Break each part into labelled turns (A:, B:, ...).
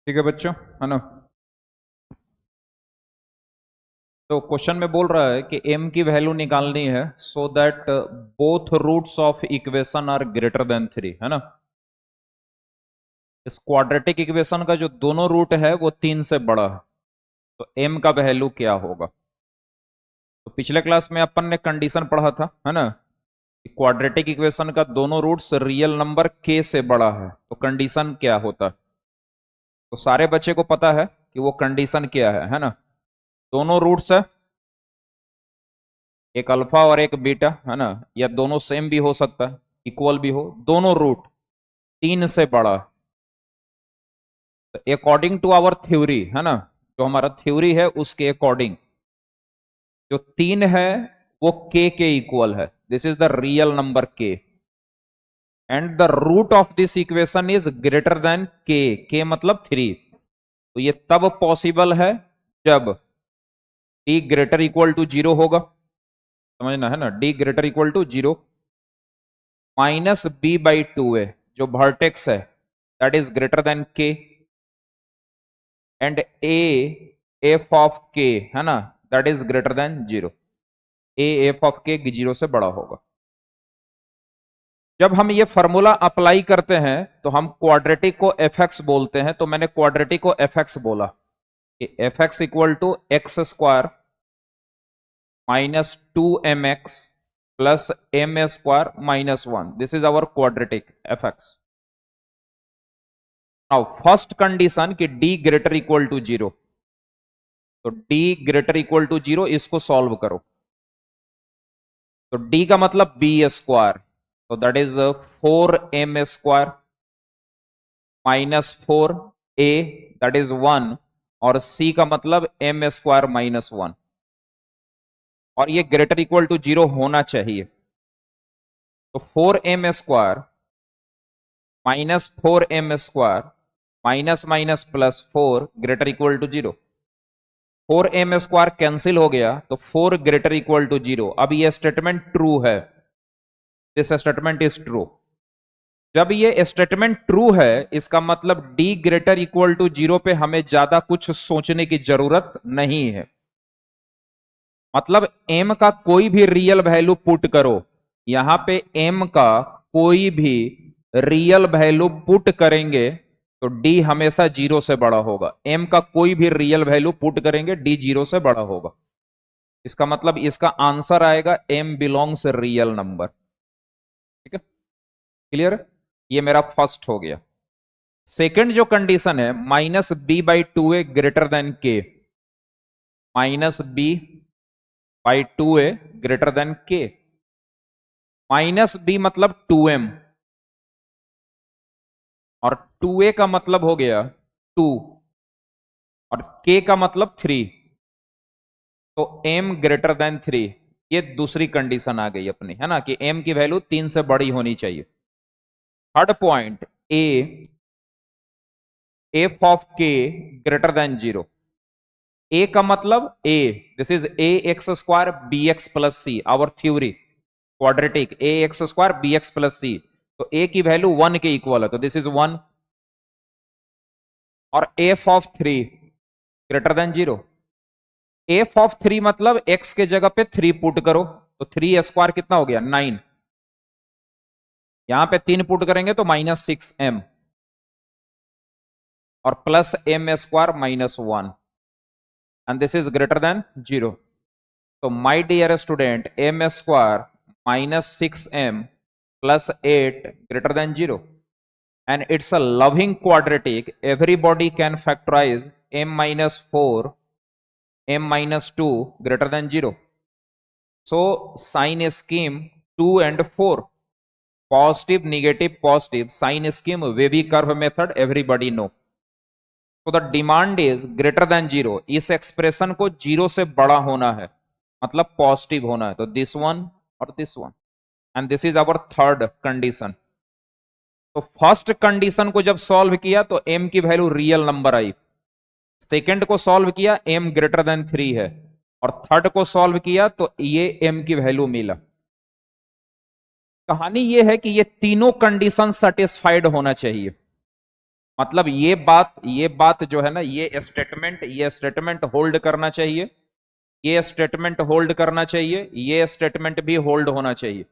A: ठीक है बच्चों, है ना। तो क्वेश्चन में बोल रहा है कि m की वैल्यू निकालनी है so that both roots of equation are greater than 3, है ना। इस क्वाड्रेटिक इक्वेशन का जो दोनों रूट है वो 3 से बड़ा है, तो m का वैल्यू क्या होगा। तो पिछले क्लास में अपन ने कंडीशन पढ़ा था, है ना, कि क्वाड्रेटिक इक्वेशन का दोनों रूट्स रियल नंबर k से बड़ा है, तो कंडीशन क्या होता है। तो सारे बच्चे को पता है कि वो कंडीशन क्या है ना। दोनों रूट्स है, एक अल्फा और एक बीटा, है ना, या दोनों सेम भी हो सकता है, इक्वल भी हो, दोनों रूट 3 से बड़ा। तो अकॉर्डिंग टू आवर थ्योरी, है ना, जो हमारा थ्योरी है उसके अकॉर्डिंग जो 3 है वो के इक्वल है। This is the real number k and the root of this equation is greater than k मतलब 3। तो ये तब पॉसिबल है जब डी ग्रेटर इक्वल टू 0 होगा, समझना है ना, D greater equal to 0, minus B by 2 A जो वर्टेक्स है दैट इज ग्रेटर देन के, and A F of K, है ना, that is greater than 0। A F of K 0 से बड़ा होगा। जब हम ये फॉर्मूला अप्लाई करते हैं तो हम क्वाड्रेटिक को एफ एक्स बोलते हैं। तो मैंने क्वाड्रेटिक को एफ एक्स बोला कि F X equal to X square minus 2mx plus M square minus 1। This is our quadratic F X. Now first condition कि d ग्रेटर इक्वल टू 0, तो d ग्रेटर इक्वल टू 0 इसको solve करो। तो d का मतलब b square, तो that is 4m square minus 4a that is 1, और c का मतलब m स्क्वायर माइनस 1, और ये ग्रेटर इक्वल टू 0 होना चाहिए। तो 4m square minus 4m square minus minus plus 4 greater equal to 0। 4m square cancel हो गया तो 4 ग्रेटर इक्वल टू 0। अब ये स्टेटमेंट ट्रू है, दिस स्टेटमेंट इज ट्रू। जब ये स्टेटमेंट ट्रू है इसका मतलब d ग्रेटर इक्वल टू 0 पे हमें ज्यादा कुछ सोचने की जरूरत नहीं है। मतलब m का कोई भी रियल वैल्यू पुट करो, यहां पे m का कोई भी रियल वैल्यू पुट करेंगे तो d हमेशा 0 से बड़ा होगा। m का कोई भी रियल वैल्यू पुट करेंगे d 0 से बड़ा होगा। इसका मतलब इसका आंसर आएगा m बिलोंग्स रियल नंबर। ठीक है, क्लियर। ये मेरा फर्स्ट हो गया। सेकंड जो कंडीशन है minus B by 2a greater than k, minus B by 2a greater than k. Minus b मतलब 2m और 2a का मतलब हो गया 2 और k का मतलब 3, तो m ग्रेटर देन 3। ये दूसरी कंडीशन आ गई अपनी, है ना, कि m की वैल्यू 3 से बड़ी होनी चाहिए। Third point a f of k greater than 0। a का मतलब a, this is a x square b x plus c, our theory quadratic a x square b x plus c. तो a की value 1 के equal है, तो this is 1। और F of 3 greater than 0। F of 3 मतलब x के जगह पे 3 पुट करो, तो 3 स्क्वायर कितना हो गया 9, यहां पे 3 पुट करेंगे तो माइनस 6m और plus m square minus 1, and this is greater than 0। तो my dear student m square minus 6m plus 8 greater than 0, and it's a loving quadratic. Everybody can factorize m minus 4 m minus 2 greater than 0. So sign scheme 2 and 4, positive negative positive sign scheme wavy curve method everybody know. So the demand is greater than 0, इस expression को 0 से बड़ा होना है, मतलब positive होना है। तो दिस वन और this one, and this is our third condition. तो फर्स्ट कंडीशन को जब सॉल्व किया तो m की वैल्यू रियल नंबर आई, सेकंड को सॉल्व किया m ग्रेटर देन 3 है, और थर्ड को सॉल्व किया तो ये m की वैल्यू मिला। कहानी ये है कि ये तीनों कंडीशन सेटिस्फाइड होना चाहिए। मतलब ये बात जो है ना, ये स्टेटमेंट होल्ड करना चाहिए, ये स्टेटमेंट होल्ड करना चाहिए, ये स्टेटमेंट भी होल्ड होना चाहिए।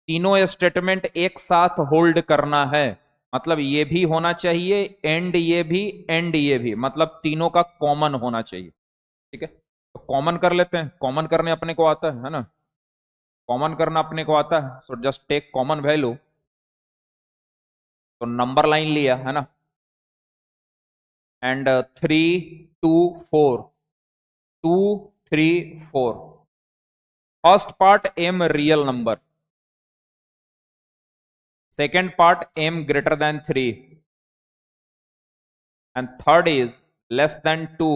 A: तीनों स्टेटमेंट एक साथ होल्ड करना है, मतलब ये भी होना चाहिए, एंड ये भी, एंड ये भी, मतलब तीनों का कॉमन होना चाहिए। ठीक है, तो कॉमन कर लेते हैं, कॉमन करने अपने को आता है ना, कॉमन करना अपने को आता है। So just take common value, तो नंबर लाइन लिया है ना, and 3 2 4, 2 3 4। First part M real number, second part M greater than 3, and third is less than 2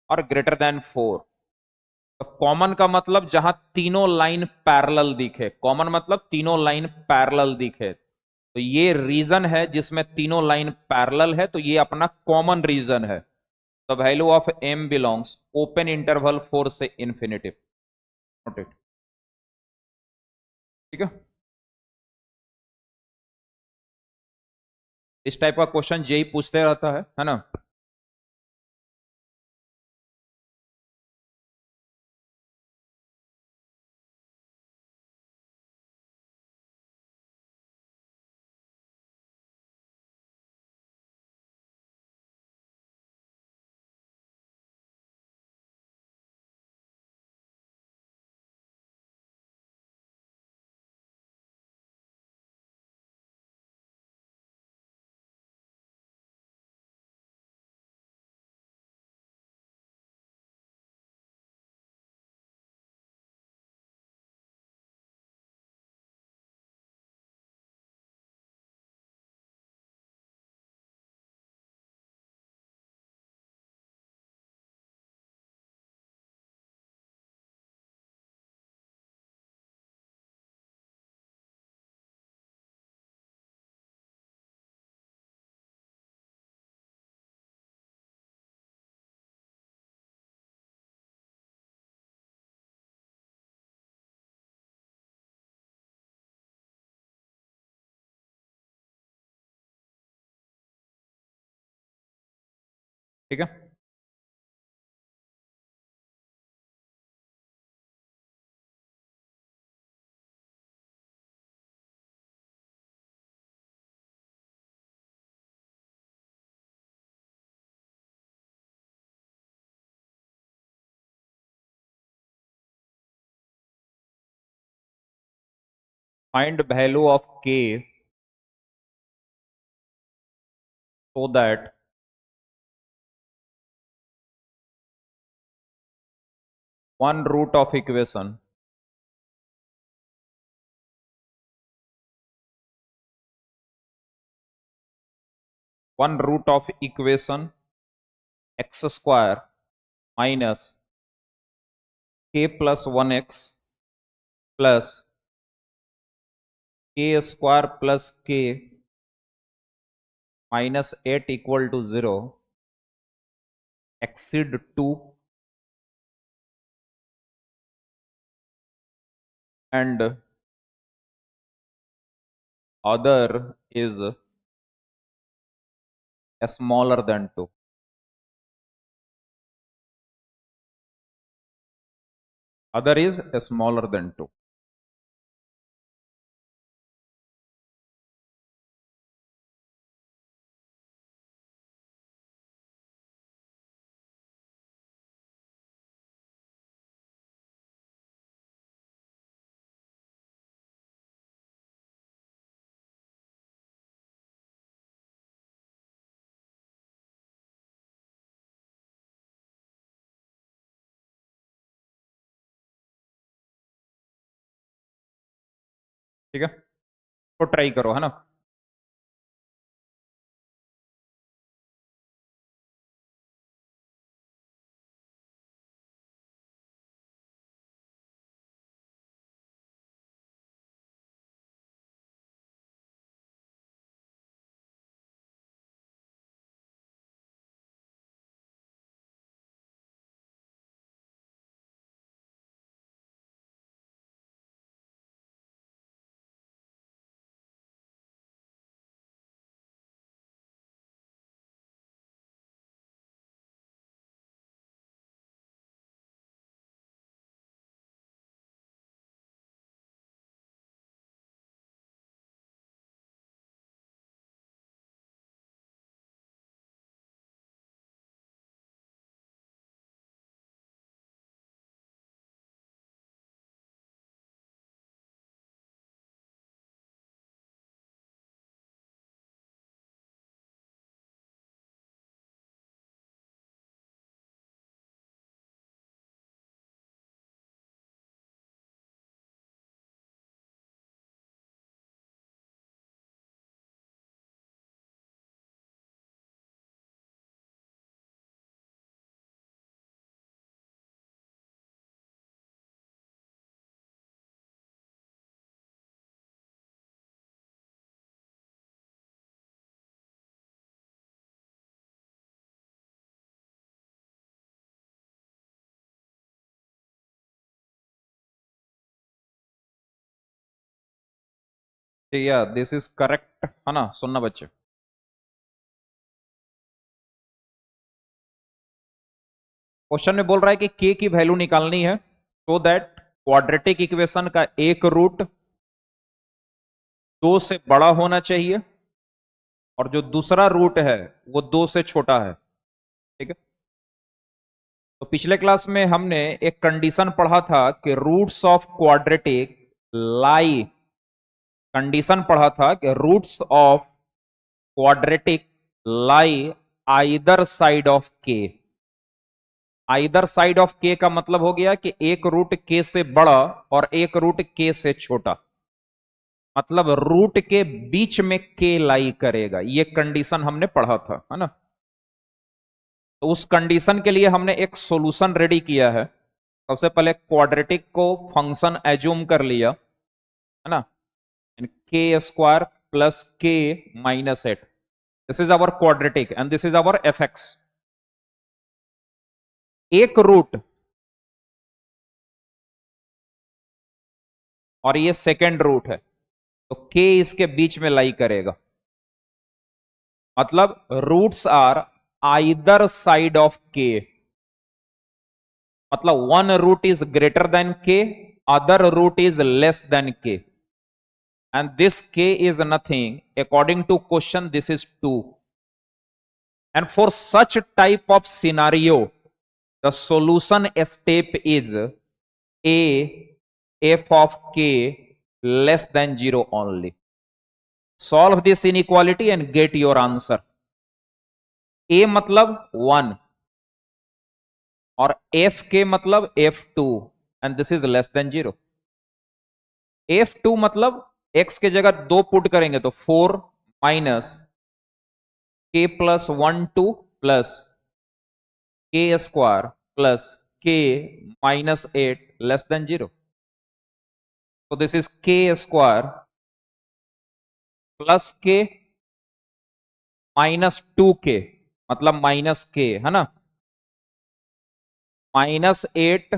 A: और ग्रेटर देन 4। तो कॉमन का मतलब जहां तीनों लाइन पैरेलल दिखे, कॉमन मतलब तीनों लाइन पैरेलल दिखे, तो ये रीजन है जिसमें तीनों लाइन पैरेलल है, तो ये अपना कॉमन रीजन है। The value of M belongs open interval 4 से इंफिनिटी। Note it. ठीक है, इस टाइप का क्वेश्चन जेई पूछते रहता है ना। ठीक है, फाइंड वैल्यू ऑफ के so that one root of equation one root of equation x square minus k plus 1x plus k square plus k minus 8 equal to 0 exceed 2, and other is smaller than 2, other is smaller than 2। ठीक है, तो try करो है ना। या this is correct है ना, सुनना बच्चे। क्वेश्चन में बोल रहा है कि k की वैल्यू निकालनी है सो दैट क्वाड्रेटिक इक्वेशन का एक रूट 2 से बड़ा होना चाहिए और जो दूसरा रूट है वो 2 से छोटा है। ठीक है, तो पिछले क्लास में हमने एक कंडीशन पढ़ा था कि roots of quadratic lie, condition पढ़ा था कि roots of quadratic lie either side of K. Either side of K का मतलब हो गया कि एक रूट के से बड़ा और एक रूट के से छोटा, मतलब रूट के बीच में के लाई करेगा, ये कंडीशन हमने पढ़ा था, है ना। तो उस कंडीशन के लिए हमने एक सॉल्यूशन रेडी किया है। सबसे पहले क्वाड्रेटिक को फंक्शन एज्यूम कर लिया, है ना, K square plus K minus 8। This is our quadratic and this is our F X. एक रूट और ये सेकेंड रूट है, तो के इसके बीच में लाई करेगा, मतलब roots are either side of k, मतलब one root is greater than k, other root is less than के, and this k is nothing according to question, this is 2, and for such type of scenario the solution step is a f of k less than 0 only. Solve this inequality and get your answer. a मतलब 1 और f k मतलब f2 and this is less than 0. f2 मतलब x के जगह 2 put करेंगे तो 4 minus k plus 1 2 plus के square plus K minus 8 less than 0. So this is k square plus K minus 2k, मतलब माइनस k, है ना, minus 8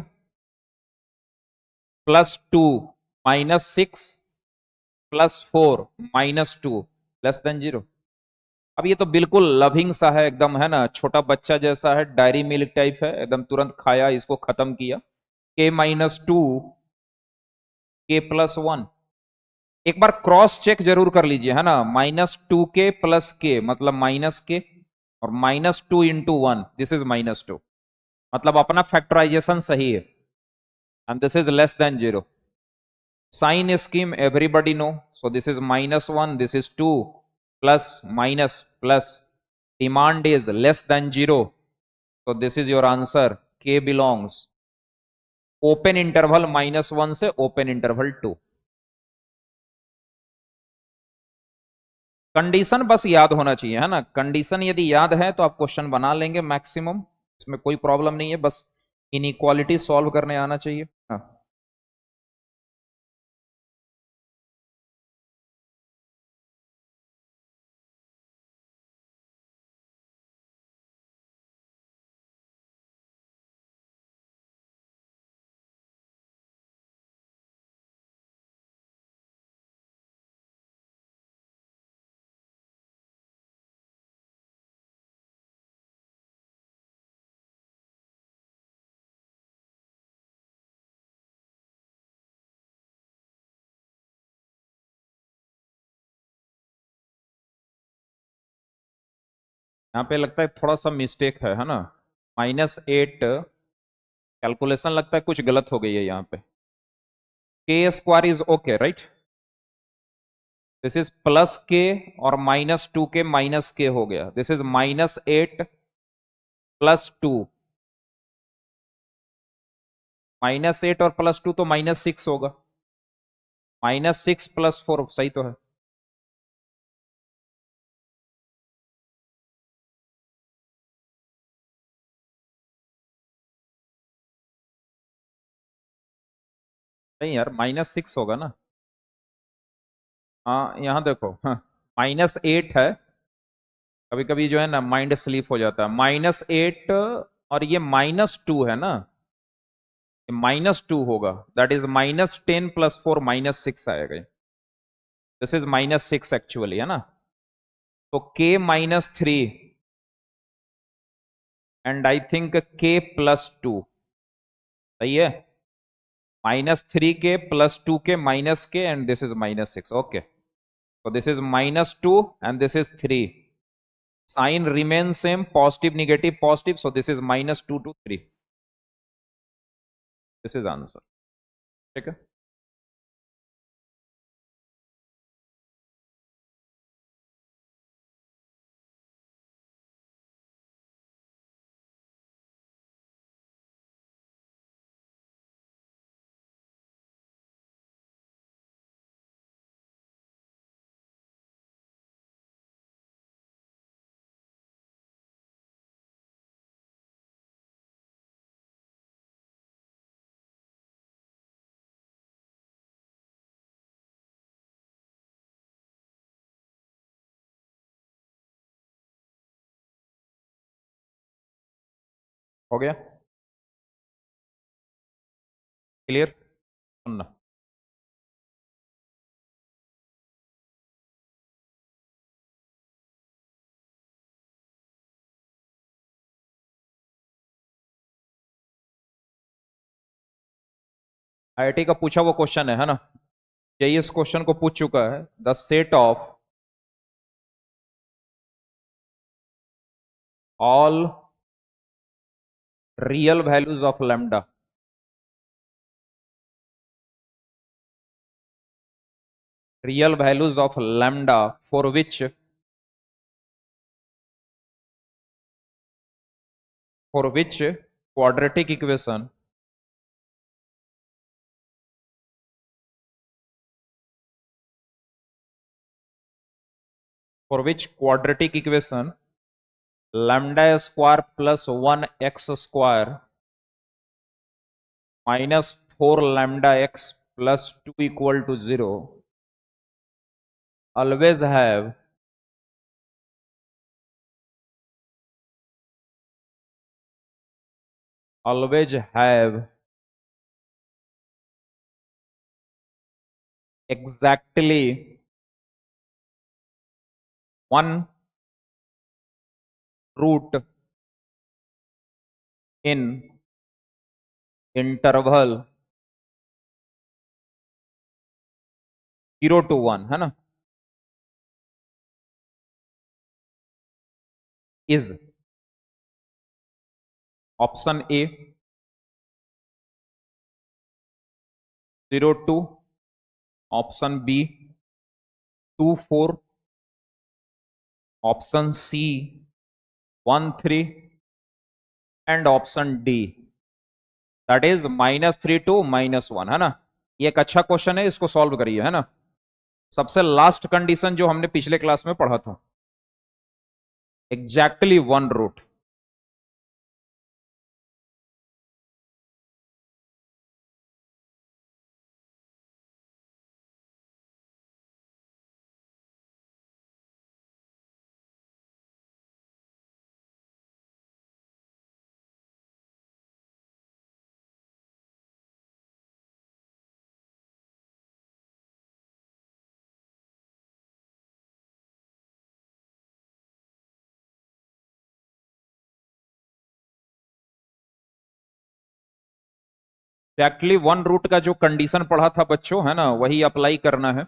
A: plus 2 minus 6 plus 4 minus 2 less than 0. अब ये तो बिल्कुल लविंग सा है एकदम, है ना, छोटा बच्चा जैसा है, डायरी मिल्क टाइप है एकदम, तुरंत खाया इसको खत्म किया। k माइनस 2 k प्लस 1, एक बार क्रॉस चेक जरूर कर लीजिए, है ना, माइनस 2k प्लस के मतलब माइनस के, और minus 2 into 1 this is minus 2, मतलब अपना फैक्टराइजेशन सही है, and this is less than 0. Sign scheme everybody know, so this is minus 1, this is 2 plus minus plus, demand is less than 0, so this is your answer. k belongs open interval minus 1 से open interval 2. Condition बस याद होना चाहिए, है ना, condition यदि याद है तो आप क्वेश्चन बना लेंगे मैक्सिमम, इसमें कोई प्रॉब्लम नहीं है, बस इनइक्वालिटी सॉल्व करने आना चाहिए। हाँ, यहाँ पे लगता है थोड़ा सा मिस्टेक है ना, -8 कैलकुलेशन लगता है कुछ गलत हो गई है यहाँ पे। के square is okay right, this is plus के और -2k माइनस के हो गया, दिस इज -8 प्लस 2, -8 और प्लस 2 तो -6 होगा, -6 प्लस 4 सही तो है। नहीं यार -6 होगा ना, हाँ यहाँ देखो, हाँ -8 है, कभी कभी जो है ना माइंड स्लीप हो जाता है, -8 और ये -2 है ना, -2 होगा, दैट इज -10 प्लस 4 -6 आएगा। दिस इज -6 एक्चुअली, है ना। तो k-3 and I think k+2, सही है। -3k +2k -k and this is -6, okay. So this is -2 and this is 3. Sign remains same, positive, negative, positive. So this is -2 to 3. This is answer. ठीक है। हो गया clear. सुनना, IIT का पूछा वो क्वेश्चन है ना। यही इस क्वेश्चन को पूछ चुका है। The set of all real values of lambda, real values of lambda for which quadratic equation for which quadratic equation lambda square +1 x² -4 λx +2 = 0 always have always have exactly one root in interval 0 to 1, है ना। is option A 0 2, option B 2 4, option C 1 3 and option D that is -3 to -1, है ना। ये एक अच्छा question है, इसको solve करिए, है ना। सबसे लास्ट कंडीशन जो हमने पिछले क्लास में पढ़ा था, exactly one root. Exactly one root का जो कंडीशन पढ़ा था बच्चों, है ना, वही अप्लाई करना है।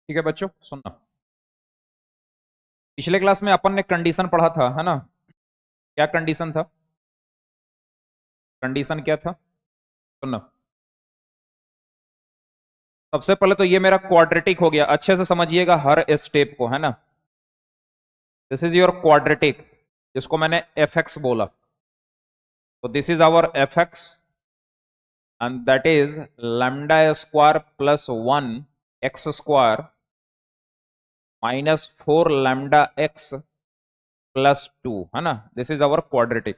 A: ठीक है बच्चों, सुनना। पिछले क्लास में अपन ने कंडीशन पढ़ा था, है ना? क्या कंडीशन था? कंडीशन क्या था? सुनना। सबसे पहले तो ये मेरा क्वाड्रेटिक हो गया, अच्छे से समझिएगा हर स्टेप को, है ना? दिस इज योर क्वाड्रेटिक, जिसको मैंने एफ एक्स बोला। तो this is our F X and that is lambda square plus 1 x² -4 lambda x +2, है ना? This is our quadratic.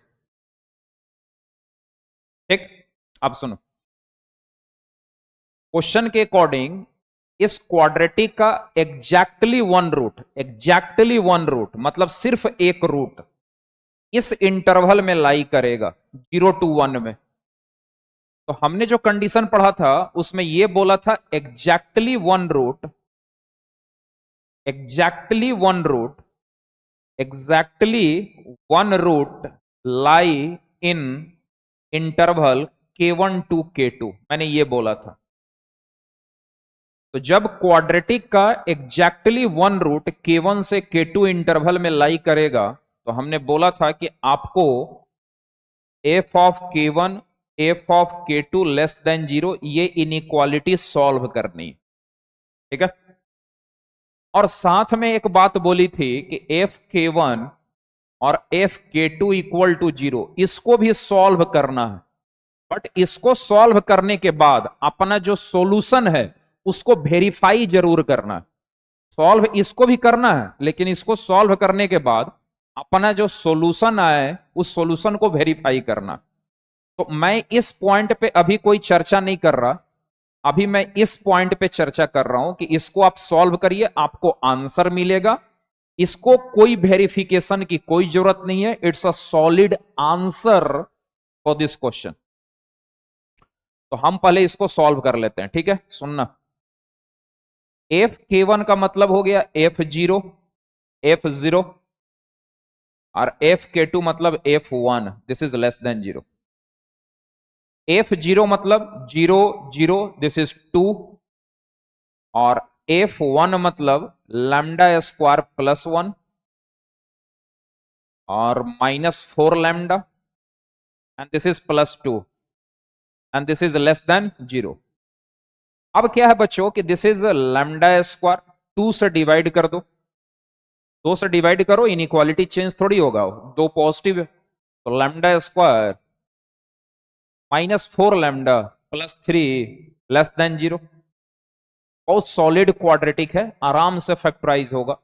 A: ठीक, अब सुनो। क्वेश्चन के अकॉर्डिंग इस क्वाड्रेटिक का एग्जैक्टली वन रूट मतलब सिर्फ एक रूट इस इंटरवल में लाई करेगा 0 to 1 में। तो हमने जो कंडीशन पढ़ा था उसमें यह बोला था exactly one root lie in interval k1 to k2, मैंने ये बोला था। तो जब क्वाड्रेटिक का एग्जैक्टली वन रूट k1 से k2 इंटरवल में लाई करेगा, तो हमने बोला था कि आपको f of k1 f of k2 less than 0 ये इनइक्वालिटी सॉल्व करनी, ठीक है? और साथ में एक बात बोली थी कि f k1 और f k2 इक्वल टू 0 इसको भी सॉल्व करना है। बट इसको सॉल्व करने के बाद अपना जो सॉल्यूशन है उसको वेरीफाई जरूर करना है। सॉल्व इसको भी करना है, लेकिन इसको सॉल्व करने के बाद अपना जो सॉल्यूशन आए उस सॉल्यूशन को वेरीफाई करना। तो मैं इस पॉइंट पे अभी कोई चर्चा नहीं कर रहा, अभी मैं इस पॉइंट पे चर्चा कर रहा हूं कि इसको आप सॉल्व करिए, आपको आंसर मिलेगा। इसको कोई वेरिफिकेशन की कोई जरूरत नहीं है, it's a solid answer for this question. तो हम पहले इसको सॉल्व कर लेते हैं, ठीक है? सुनना। एफ k1 का मतलब हो गया f0 और एफ k2 मतलब f1, this is less than 0। f0 मतलब 0 0, दिस इज 2, और f1 मतलब लैम्डा स्क्वायर प्लस 1 और -4 lambda and this is +2 and this is less than 0। अब क्या है बच्चों कि दिस इज लैम्डा स्क्वायर, 2 से डिवाइड कर दो, 2 से डिवाइड करो, इनइक्वालिटी चेंज थोड़ी होगा, दो पॉजिटिव है। तो lambda square -4 lambda +3 less than 0। बहुत सॉलिड क्वाड्रेटिक है, आराम से फैक्टराइज होगा।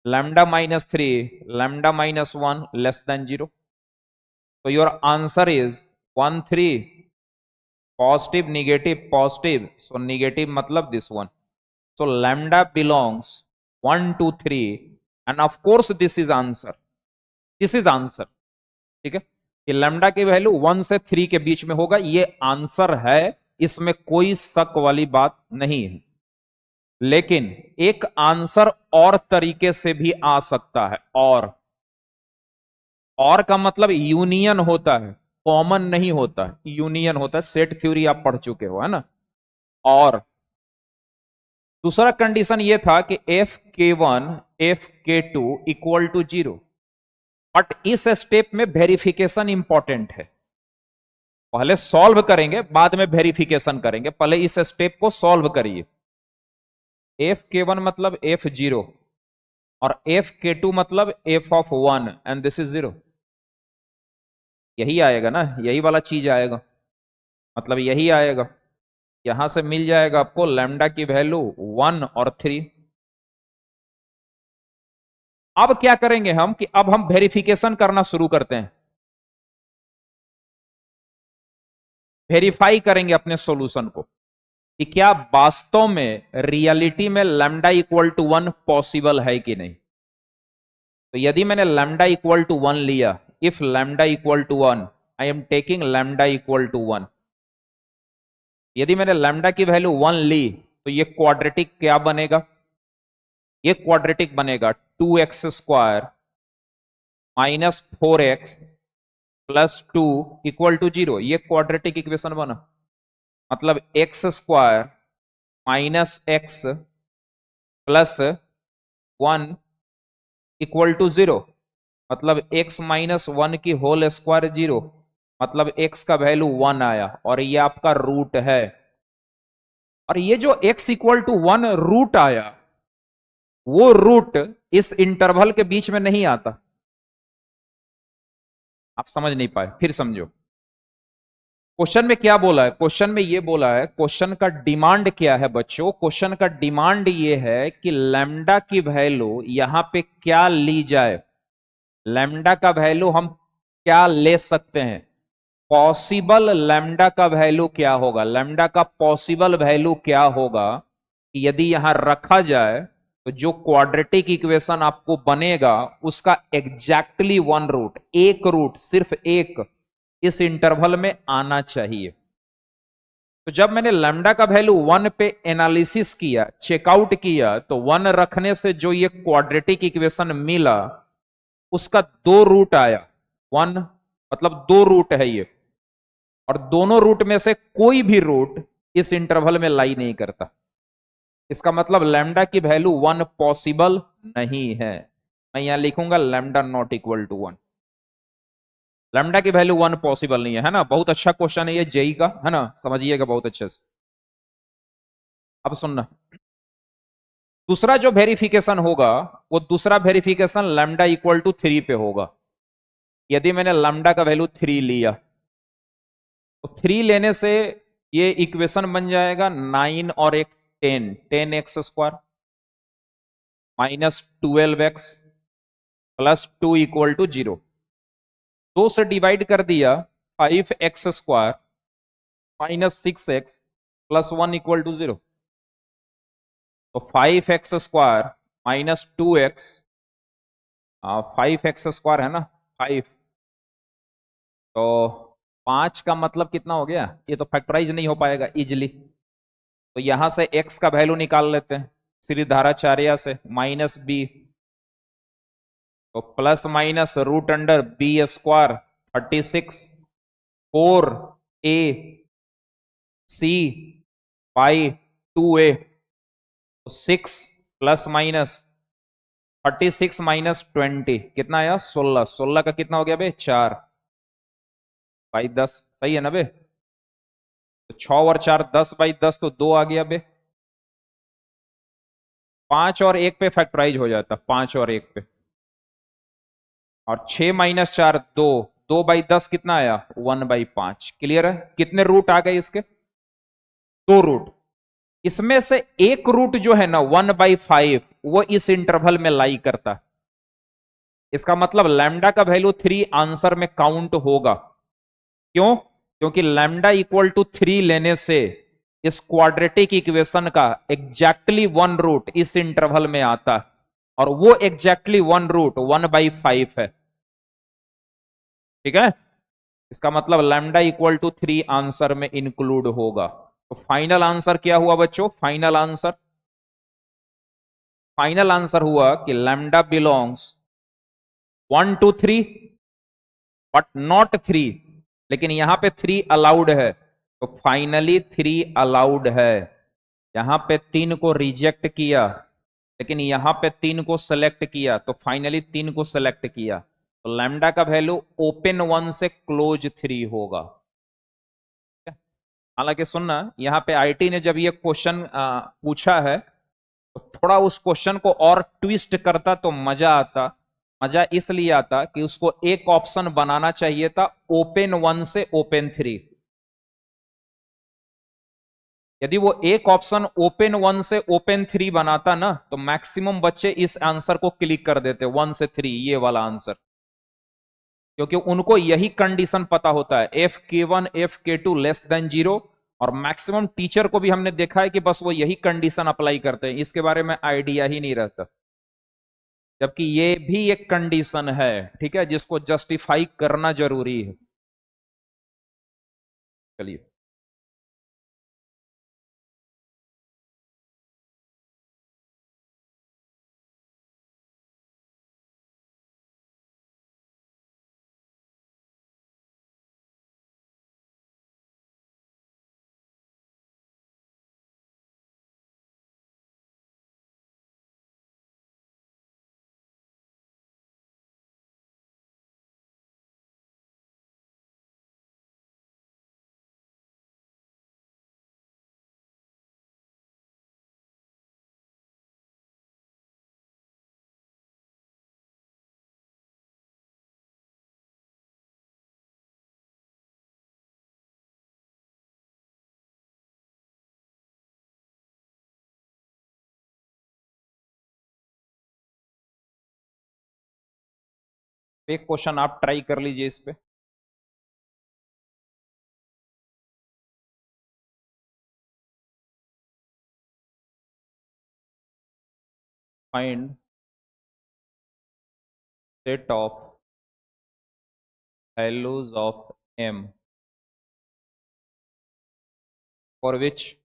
A: Lambda -3 lambda -1 less than 0। तो your answer is 1 3 positive negative positive, so negative मतलब this one. So lambda belongs 1 2 3 and of course this is answer, this is answer, ठीक है? कि लैम्डा की वैल्यू 1 से 3 के बीच में होगा, ये आंसर है, इसमें कोई शक वाली बात नहीं है। लेकिन एक आंसर और तरीके से भी आ सकता है। और का मतलब यूनियन होता है, कॉमन नहीं होता है, यूनियन होता है। सेट थ्योरी आप पढ़ चुके हो, है ना? और दूसरा कंडीशन यह था कि F k1 F k2 equal to 0। But इस स्टेप में वेरिफिकेशन इंपॉर्टेंट है। पहले सॉल्व करेंगे, बाद में वेरिफिकेशन करेंगे, पहले इस स्टेप को सॉल्व करिए। एफ k1 मतलब f0 और एफ k2 मतलब f of 1 and this is 0। यही आएगा ना, यही वाला चीज आएगा, मतलब यही आएगा। यहां से मिल जाएगा आपको लैम्डा की वैल्यू 1 और 3। अब क्या करेंगे हम कि अब हम वेरिफिकेशन करना शुरू करते हैं, वेरीफाई करेंगे अपने सॉल्यूशन को कि क्या वास्तव में रियलिटी में लैम्डा इक्वल टू 1 पॉसिबल है कि नहीं। तो यदि मैंने लैम्डा इक्वल टू 1 लिया, if lambda equal to 1, I am taking lambda equal to 1। यदि मैंने लैम्डा की वैल्यू 1 ली तो ये क्वाड्रेटिक क्या बनेगा? ये क्वाड्रेटिक बनेगा 2x² -4x +2 इक्वल टू 0। ये क्वाड्रेटिक इक्वेशन बना, मतलब x² -x plus 1 equal to 0, मतलब x माइनस 1 की होल स्क्वायर 0, मतलब x का वैल्यू 1 आया और ये आपका रूट है। और ये जो x इक्वल टू 1 रूट आया, वो रूट इस इंटरवल के बीच में नहीं आता। आप समझ नहीं पाए, फिर समझो। क्वेश्चन में क्या बोला है? क्वेश्चन में ये बोला है, क्वेश्चन का डिमांड क्या है बच्चों? क्वेश्चन का डिमांड ये है कि लैम्डा की वैल्यू यहां पे क्या ली जाए। लैम्डा का वैल्यू हम क्या ले सकते हैं? पॉसिबल लैम्डा का वैल्यू क्या होगा? लैम्डा का पॉसिबल वैल्यू क्या होगा कि यदि यहां रखा जाए तो जो क्वाड्रेटिक इक्वेशन आपको बनेगा उसका एग्जैक्टली वन रूट, एक रूट, सिर्फ एक इस इंटरवल में आना चाहिए। तो जब मैंने लैम्डा का वैल्यू 1 पे एनालिसिस किया, चेकआउट किया, तो 1 रखने से जो ये क्वाड्रेटिक इक्वेशन मिला उसका दो रूट आया। 1 मतलब दो रूट है ये, और दोनों रूट में से कोई भी रूट इस इंटरवल में लाई नहीं करता। इसका मतलब लैम्डा की वैल्यू 1 पॉसिबल नहीं है। मैं यहां लिखूंगा लैम्डा नॉट इक्वल टू 1। लैम्डा की वैल्यू 1 पॉसिबल नहीं है ना? बहुत अच्छा क्वेश्चन है ये जेई का, है ना? समझिएगा बहुत अच्छे से। अब सुनना, दूसरा जो वेरिफिकेशन होगा वो दूसरा वेरिफिकेशन लैम्डा इक्वल टू 3 पे होगा। यदि मैंने लैम्डा का वैल्यू 3 लिया तो 3 लेने से ये इक्वेशन बन जाएगा 9 और एक 10, 10x² minus 12x plus 2 equal to 0। 2 से डिवाइड कर दिया, 5x² minus 6x plus 1 equal to 0। तो 5x² माइनस 2x, 5x² है ना, 5, तो 5 का मतलब कितना हो गया? ये तो फैक्टराइज नहीं हो पाएगा इजिली, तो यहां से x का वैल्यू निकाल लेते हैं सीधी धाराचार्य से, माइनस बी, तो plus minus root under b² 36, 4a c पाई 2a, तो 6 प्लस माइनस 36 माइनस 20 कितना आया? 16, 16 का कितना हो गया बे? 4 बाई 10, सही है ना बे? तो 6 और 4 10 बाई 10, तो 2 आ गया बे। 5 और 1 पे फैक्टराइज हो जाता, 5 और 1 पे, और 6 माइनस 4 2, 2 बाई 10 कितना आया? 1 बाई 5। क्लियर है? कितने रूट आ गए इसके? दो रूट। इसमें से एक रूट जो है ना 1/5, वो इस इंटरवल में लाई करता। इसका मतलब लैम्डा का वैल्यू 3 आंसर में काउंट होगा। क्यों? क्योंकि लैम्डा इक्वल टू 3 लेने से इस क्वाड्रेटिक इक्वेशन का एग्जैक्टली वन रूट इस इंटरवल में आता, और वो एग्जैक्टली वन रूट 1/5 है। ठीक है? इसका मतलब लैम्डा इक्वल टू 3 आंसर में इंक्लूड होगा। तो फाइनल आंसर क्या हुआ बच्चों? फाइनल आंसर हुआ कि lambda belongs 1 to 3 but not 3, लेकिन यहां पे 3 अलाउड है, तो फाइनली 3 अलाउड है। यहां पे 3 को रिजेक्ट किया, लेकिन यहां पे 3 को सेलेक्ट किया, तो फाइनली 3 को सेलेक्ट किया, तो लैम्डा का वैल्यू ओपन 1 से क्लोज 3 होगा। हालांकि सुनना, यहां पे आईटी ने जब ये क्वेश्चन पूछा है तो थोड़ा उस क्वेश्चन को और ट्विस्ट करता तो मजा आता। मजा इसलिए आता कि उसको एक ऑप्शन बनाना चाहिए था ओपन 1 से ओपन 3। यदि वो एक ऑप्शन ओपन 1 से ओपन 3 बनाता ना, तो मैक्सिमम बच्चे इस आंसर को क्लिक कर देते 1 से 3, ये वाला आंसर। क्योंकि उनको यही कंडीशन पता होता है, Fk1 Fk2 लेस देन 0, और मैक्सिमम टीचर को भी हमने देखा है कि बस वो यही कंडीशन अप्लाई करते हैं, इसके बारे में आइडिया ही नहीं रहता। जबकि ये भी एक कंडीशन है, ठीक है, जिसको जस्टिफाई करना जरूरी है। चलिए। एक क्वेश्चन आप ट्राई कर लीजिए इस पे। Find set of values of m for which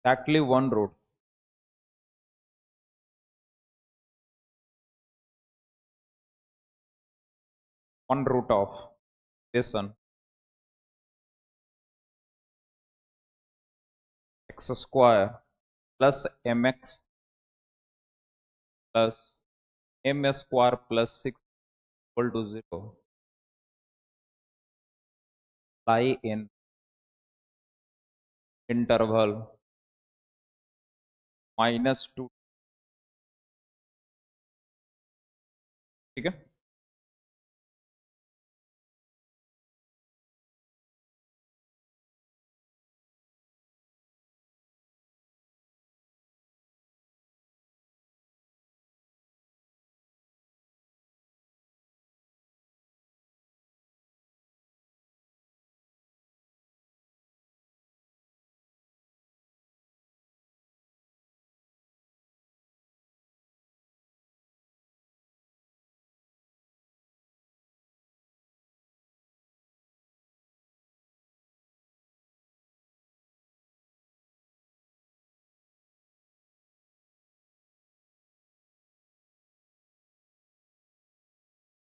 A: exactly one root of this one x square plus mx plus m square plus 6 equal to 0 lie in interval -2। ठीक है।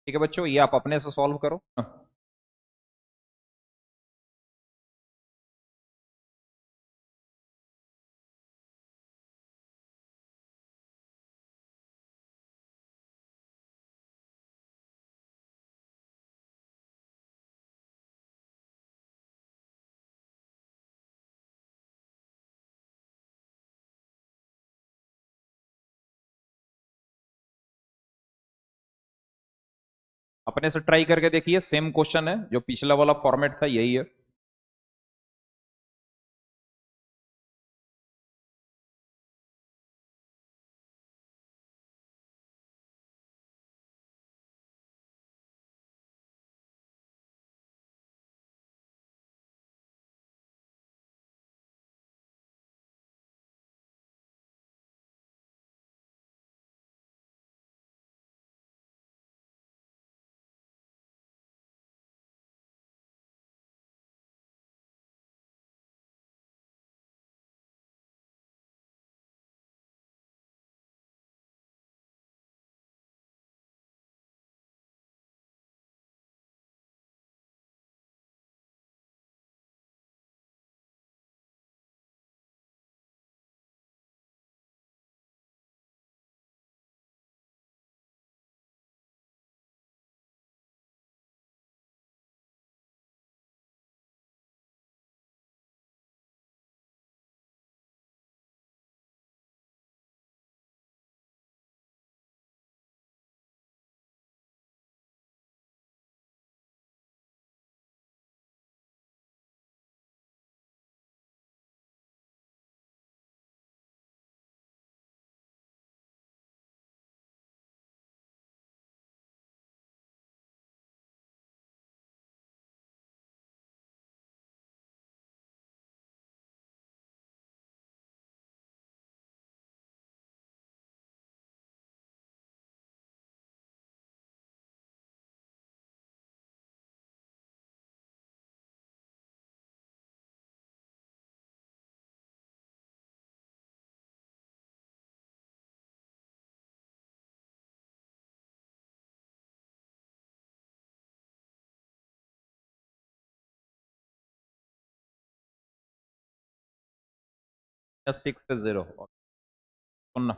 A: ठीक है बच्चों, ये आप अपने से सॉल्व करो। अपने से ट्राई करके देखिए, सेम क्वेश्चन है, जो पिछला वाला फॉर्मेट था यही है। -6 से 0। सुनना,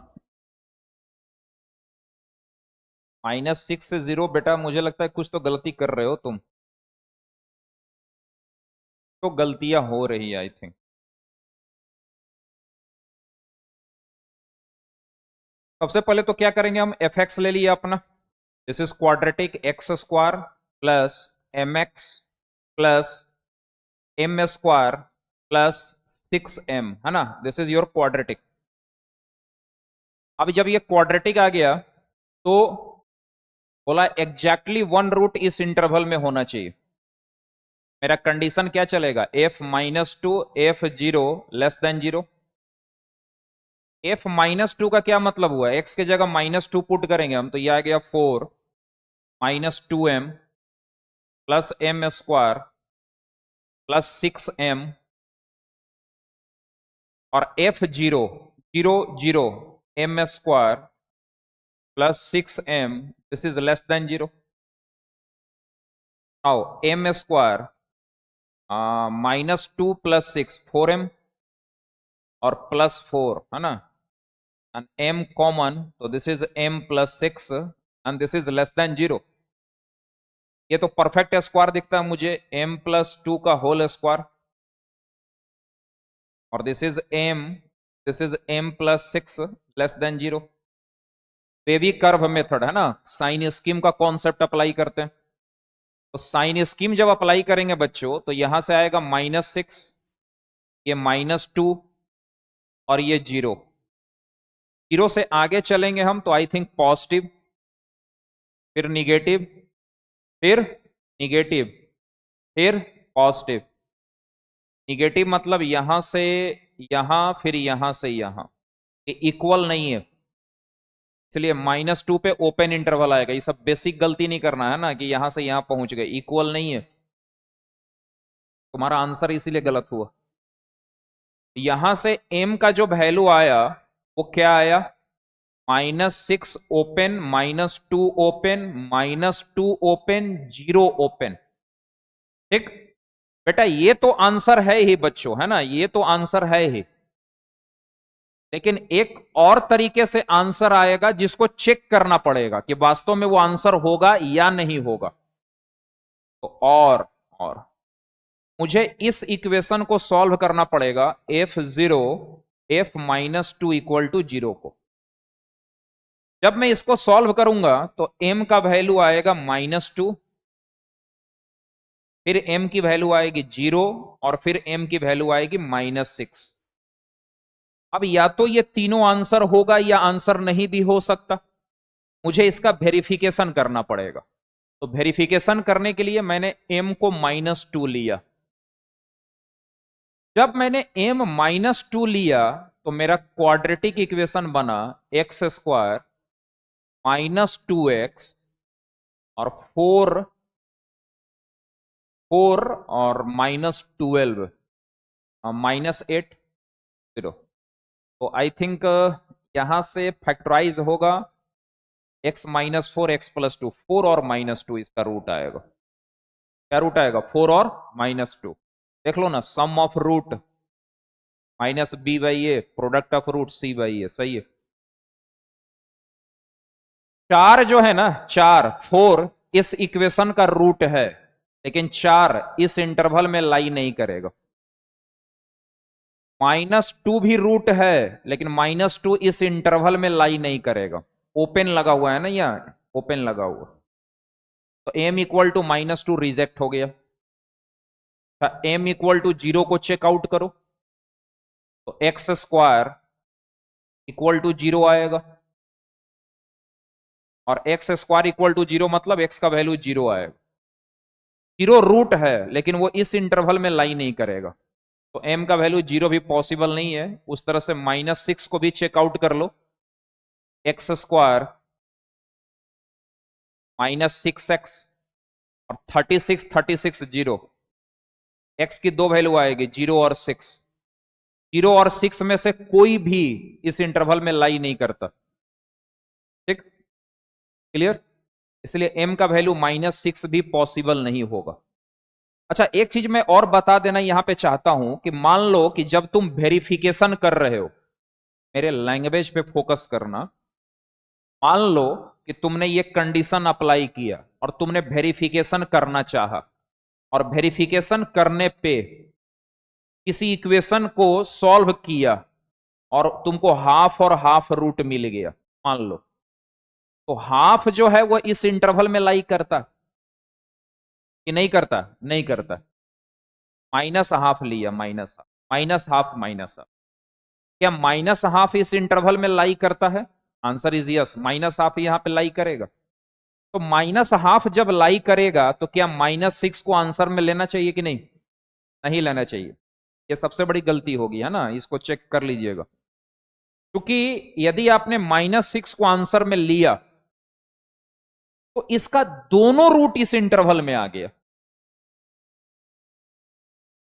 A: -6 से 0 बेटा, मुझे लगता है कुछ तो गलती कर रहे हो तुम। तो गलतियां हो रही है आई थिंक। सबसे पहले तो क्या करेंगे, हम एफ एक्स ले लिया अपना। This is quadratic X square plus M X plus M square plus 6m, है ना। This is your quadratic. अब जब ये क्वाड्रेटिक आ गया तो बोला एग्जैक्टली वन रूट इस इंटरवल में होना चाहिए। मेरा कंडीशन क्या चलेगा, f-2 f0 <0। f-2 का क्या मतलब हुआ, x के जगह -2 पुट करेंगे हम, तो यह आ गया 4 -2m plus m square plus 6m, और f0 0 0 m square plus 6m, this is <0। Now m square -2 plus 6 4m और प्लस 4 है ना, एंड m कॉमन, तो this is m plus 6 and this is <0। ये तो परफेक्ट स्क्वायर दिखता है मुझे, m प्लस 2 का होल स्क्वायर, और this is m plus 6 <0। Baby curve method है ना, साइन स्कीम का कॉन्सेप्ट अप्लाई करते हैं। तो साइन स्कीम जब अप्लाई करेंगे बच्चों, तो यहां से आएगा -6, ये -2 और ये 0। 0 से आगे चलेंगे हम तो आई थिंक पॉजिटिव, फिर निगेटिव, फिर निगेटिव, फिर पॉजिटिव। निगेटिव मतलब यहां से यहां, फिर यहां से यहां, ये इक्वल नहीं है, इसलिए -2 पे ओपन इंटरवल आएगा। ये सब बेसिक गलती नहीं करना है ना कि यहां से यहां पहुंच गए, इक्वल नहीं है, तुम्हारा आंसर इसीलिए गलत हुआ। यहां से m का जो वैल्यू आया वो क्या आया, -6 ओपन, -2 ओपन, -2 ओपन, 0 ओपन। ठीक बेटा, ये तो आंसर है ही बच्चों, है ना, ये तो आंसर है ही। लेकिन एक और तरीके से आंसर आएगा जिसको चेक करना पड़ेगा कि वास्तव में वो आंसर होगा या नहीं होगा। तो और मुझे इस इक्वेशन को सॉल्व करना पड़ेगा, f0 f-2 इक्वल टू 0 को। जब मैं इसको सॉल्व करूंगा तो m का वैल्यू आएगा -2, फिर m की वैल्यू आएगी 0, और फिर m की वैल्यू आएगी -6। अब या तो ये तीनों आंसर होगा या आंसर नहीं भी हो सकता, मुझे इसका वेरिफिकेशन करना पड़ेगा। तो वेरिफिकेशन करने के लिए मैंने m को -2 लिया। जब मैंने m -2 लिया तो मेरा क्वाड्रेटिक इक्वेशन बना x² -2x और 4 और -12 -8 0। तो आई थिंक यहां से फैक्टराइज होगा x -4 x+2, 4 और -2 इसका रूट आएगा। क्या रूट आएगा, 4 और -2। देख लो ना, sum of root -b/a, product of root c/a, सही है। 4 जो है ना, 4 इस इक्वेशन का रूट है, लेकिन 4 इस इंटरवल में लाई नहीं करेगा। -2 भी रूट है, लेकिन -2 इस इंटरवल में लाई नहीं करेगा। ओपन लगा हुआ है ना, यहाँ ओपन लगा हुआ, तो m इक्वल टू -2 रिजेक्ट हो गया। m इक्वल टू 0 को चेकआउट करो, तो x² इक्वल टू 0 आएगा, और x² इक्वल टू 0 मतलब x का वैल्यू 0 आएगा। 0 रूट है, लेकिन वो इस इंटरवल में लाई नहीं करेगा, तो m का वैल्यू 0 भी पॉसिबल नहीं है। उस तरह से -6 को भी चेकआउट कर लो, x² -6x और 36 0, x की दो वैल्यू आएगी 0 और 6। 0 और 6 में से कोई भी इस इंटरवल में लाई नहीं करता। ठीक, क्लियर। इसलिए m का वैल्यू -6 भी पॉसिबल नहीं होगा। अच्छा, एक चीज मैं और बता देना यहां पे चाहता हूं कि मान लो कि जब तुम वेरिफिकेशन कर रहे हो, मेरे लैंग्वेज पे फोकस करना, मान लो कि तुमने ये कंडीशन अप्लाई किया और तुमने वेरिफिकेशन करना चाहा, और वेरिफिकेशन करने पे किसी इक्वेशन को सॉल्व किया और तुमको हाफ और हाफ रूट मिल गया, मान लो, तो हाफ जो है वो इस इंटरवल में लाई करता कि नहीं करता, नहीं करता। -हाफ लिया, माइनस हाफ, -हाफ, -हाफ, क्या -हाफ इस इंटरवल में लाई करता है? Answer is yes, minus half यहां पे लाई करेगा। तो माइनस हाफ जब लाई करेगा तो क्या -6 को आंसर में लेना चाहिए कि नहीं? नहीं लेना चाहिए। ये सबसे बड़ी गलती होगी, है ना, इसको चेक कर लीजिएगा। क्योंकि यदि आपने -6 को आंसर में लिया तो इसका दोनों रूट इस इंटरवल में आ गया।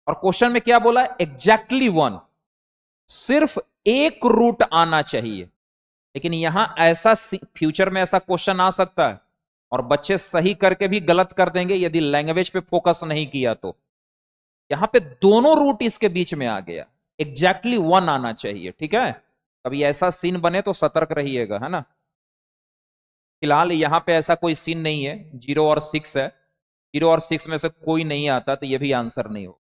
A: और क्वेश्चन में क्या बोला? एग्जैक्टली वन, सिर्फ एक रूट आना चाहिए। लेकिन यहां ऐसा फ्यूचर में ऐसा क्वेश्चन आ सकता है और बच्चे सही करके भी गलत कर देंगे यदि लैंग्वेज पे फोकस नहीं किया तो। यहां पे दोनों रूट इसके बीच में आ गया, एग्जैक्टली वन आना चाहिए, ठीक है। कभी ऐसा सीन बने तो सतर्क रहिएगा, है ना। फिलहाल यहां पे ऐसा कोई सीन नहीं है, 0 और 6 है, 0 और 6 में से कोई नहीं आता तो ये भी आंसर नहीं हो।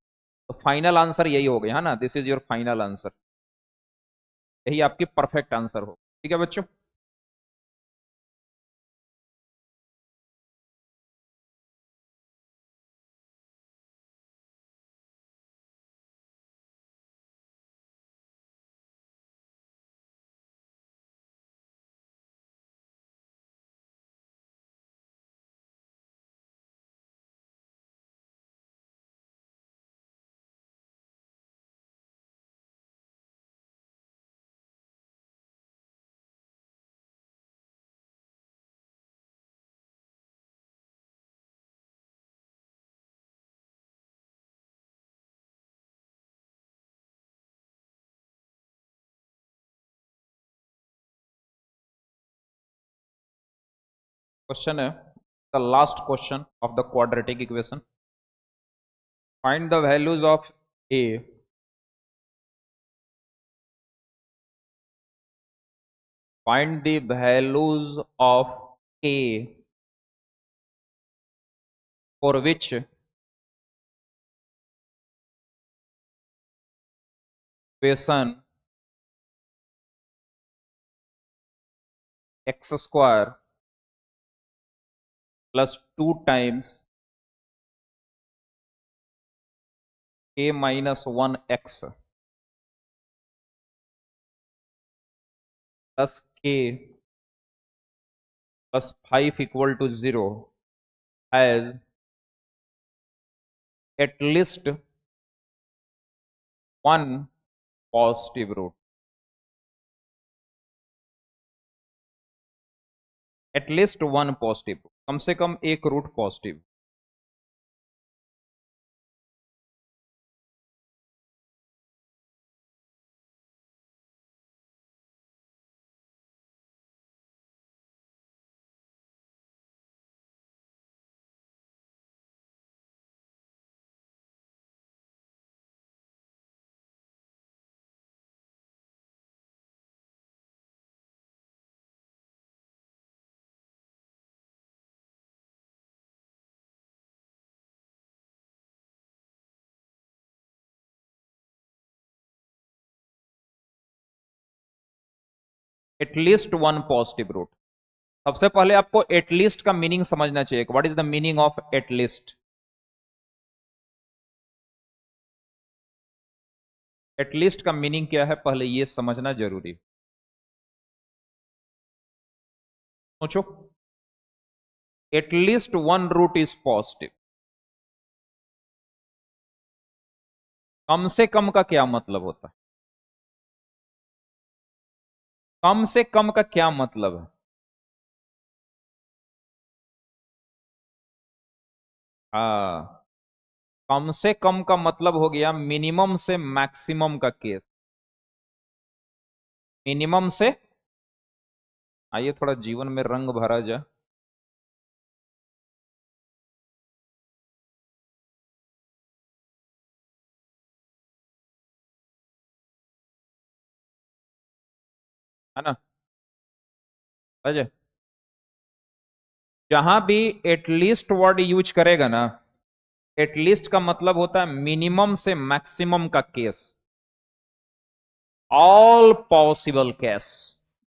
A: तो फाइनल आंसर यही हो गया, है ना, this is your final answer. यही आपकी परफेक्ट आंसर हो, ठीक है बच्चों। क्वेश्चन है, the last question of the quadratic equation, find the values of A, find the values of A for which equation x² plus 2 times a minus 1x plus k plus 5 equal to 0 has at least one positive root, at least one positive, कम से कम एक root positive. At least one positive root. सबसे पहले आपको at least का meaning समझना चाहिए, what is the meaning of at least. At least का मीनिंग क्या है पहले ये समझना जरूरी। सोचो, at least one root is positive. कम से कम का क्या मतलब होता है? कम से कम का क्या मतलब है? हाँ, कम से कम का मतलब हो गया मिनिमम से मैक्सिमम का केस। मिनिमम से, आइए थोड़ा जीवन में रंग भरा जाए। है ना अजय, जहां भी एटलीस्ट वर्ड यूज करेगा ना, एटलीस्ट का मतलब होता है मिनिमम से मैक्सिमम का case, all possible case,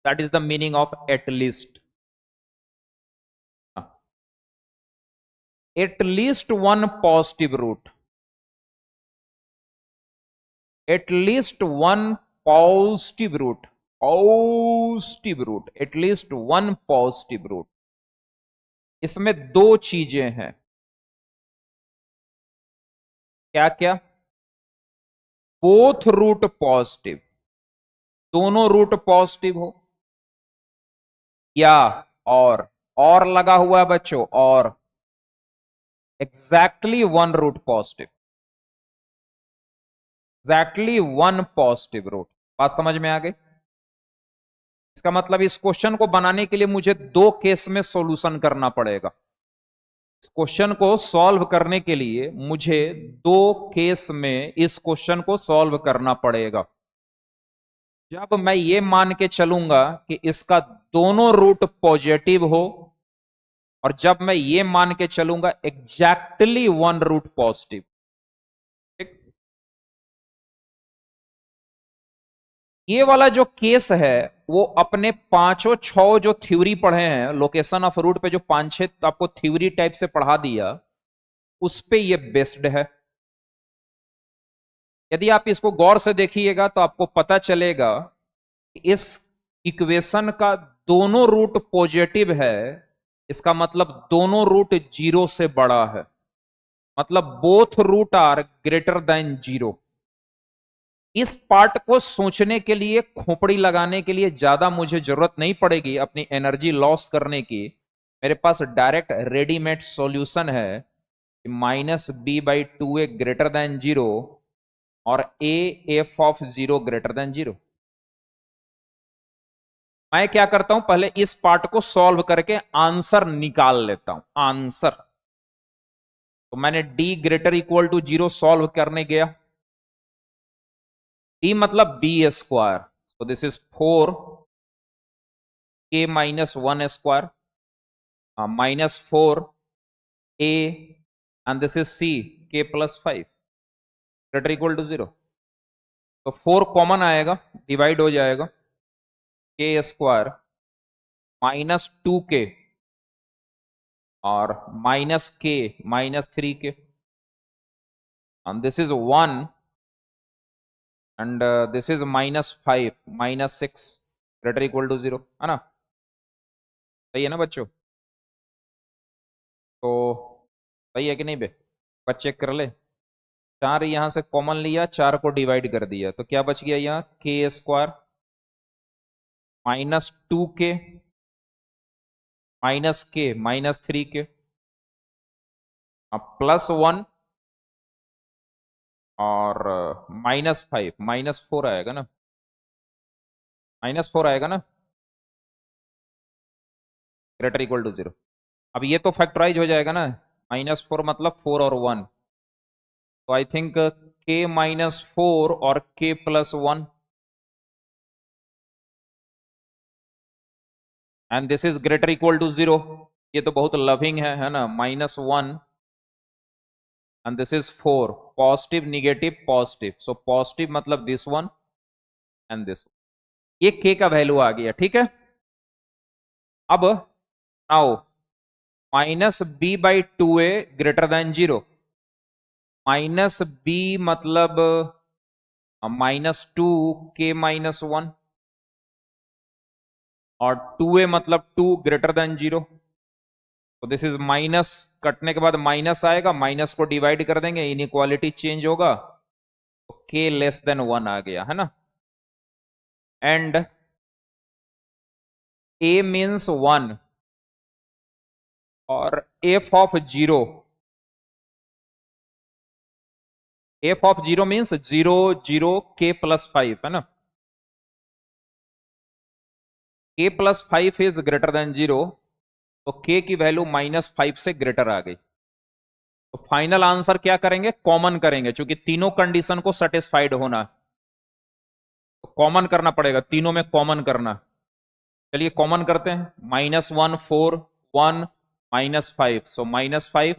A: that is the meaning of at least. At least one positive root, at least one positive root, positive root, at least one positive root. इसमें दो चीजें हैं, क्या क्या? बोथ रूट पॉजिटिव, दोनों रूट पॉजिटिव हो, या और लगा हुआ है बच्चों, और exactly one root positive, exactly one positive root. बात समझ में आ गई? इसका मतलब इस क्वेश्चन को बनाने के लिए मुझे दो केस में सॉल्यूशन करना पड़ेगा। इस क्वेश्चन को सॉल्व करने के लिए मुझे दो केस में इस क्वेश्चन को सॉल्व करना पड़ेगा। जब मैं ये मान के चलूंगा कि इसका दोनों रूट पॉजिटिव हो, और जब मैं ये मान के चलूंगा एग्जैक्टली वन रूट पॉजिटिव। ठीक, ये वाला जो केस है वो अपने पांचों छह जो थ्योरी पढ़े हैं लोकेशन ऑफ रूट पे, जो पांच छह आपको थ्योरी टाइप से पढ़ा दिया, उस पे ये बेस्ड है। यदि आप इसको गौर से देखिएगा तो आपको पता चलेगा कि इस इक्वेशन का दोनों रूट पॉजिटिव है, इसका मतलब दोनों रूट जीरो से बड़ा है, मतलब both root are greater than zero. इस पार्ट को सोचने के लिए, खोपड़ी लगाने के लिए ज्यादा मुझे जरूरत नहीं पड़ेगी अपनी एनर्जी लॉस करने की। मेरे पास डायरेक्ट रेडीमेड सॉल्यूशन है, minus B by two a greater than zero और a F of zero greater than zero. मैं क्या करता हूं, पहले इस पार्ट को सॉल्व करके आंसर निकाल लेता हूं, आंसर। तो मैंने D greater equal to zero solve करने गया, डी मतलब b square, so this is 4 k minus one square minus 4 a and this is c k plus 5 greater equal to zero. तो 4 कॉमन आएगा, डिवाइड हो जाएगा, k square minus 2k और minus k minus 3k, and this is 1 and this is minus 5 minus 6 greater equal to 0, है ना? सही है ना बच्चों? तो सही है कि नहीं बे? बच्चे चेक कर ले। चार यहां से कॉमन लिया, चार को डिवाइड कर दिया, तो क्या बच गया यहाँ? के स्क्वायर माइनस 2k माइनस के माइनस 3k प्लस 1 और माइनस 5 माइनस 4 आएगा ना, माइनस 4 आएगा ना, ग्रेटर इक्वल टू 0। अब ये तो फैक्टराइज हो जाएगा ना, माइनस 4 मतलब 4 और 1, तो आई थिंक k माइनस 4 और k plus 1, and this is greater equal to 0। ये तो बहुत लविंग है ना, minus 1 and this is 4, positive negative positive, so positive मतलब दिस वन एंड दिस, ये k का वैल्यू आ गया। ठीक है, अब now minus B by two a greater than zero, minus b मतलब माइनस 2k माइनस 1 और 2a मतलब 2 ग्रेटर देन जीरो, तो दिस इज माइनस, कटने के बाद माइनस आएगा, माइनस को डिवाइड कर देंगे, इनइक्वालिटी चेंज होगा, तो k लेस देन 1 आ गया, है ना? एंड a मीन्स 1 और f of zero, f of zero means 0 0 k plus 5, है ना? k plus 5 is greater than zero, तो k की वैल्यू माइनस 5 से ग्रेटर आ गई। तो फाइनल आंसर क्या करेंगे? कॉमन करेंगे, क्योंकि तीनों कंडीशन को सेटिस्फाइड होना, तो कॉमन करना पड़ेगा, तीनों में कॉमन करना। चलिए कॉमन करते हैं, minus 1 4 1 minus 5, so minus 5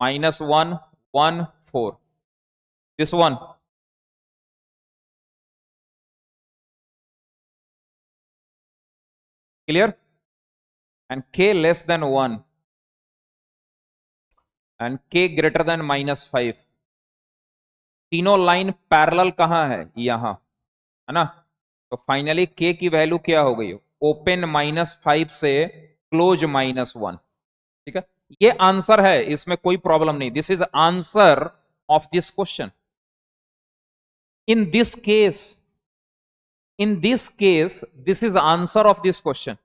A: minus 1 1 4, this one, clear? And k less than 1 and k greater then minus 5। तीनों लाइन पैरेलल कहां है? यहां, है ना? तो फाइनली के की वैल्यू क्या हो गई? ओपन -5 से क्लोज -1। ठीक है, ये आंसर है, इसमें कोई प्रॉब्लम नहीं। This is answer of this question. In this case, this is answer of this question.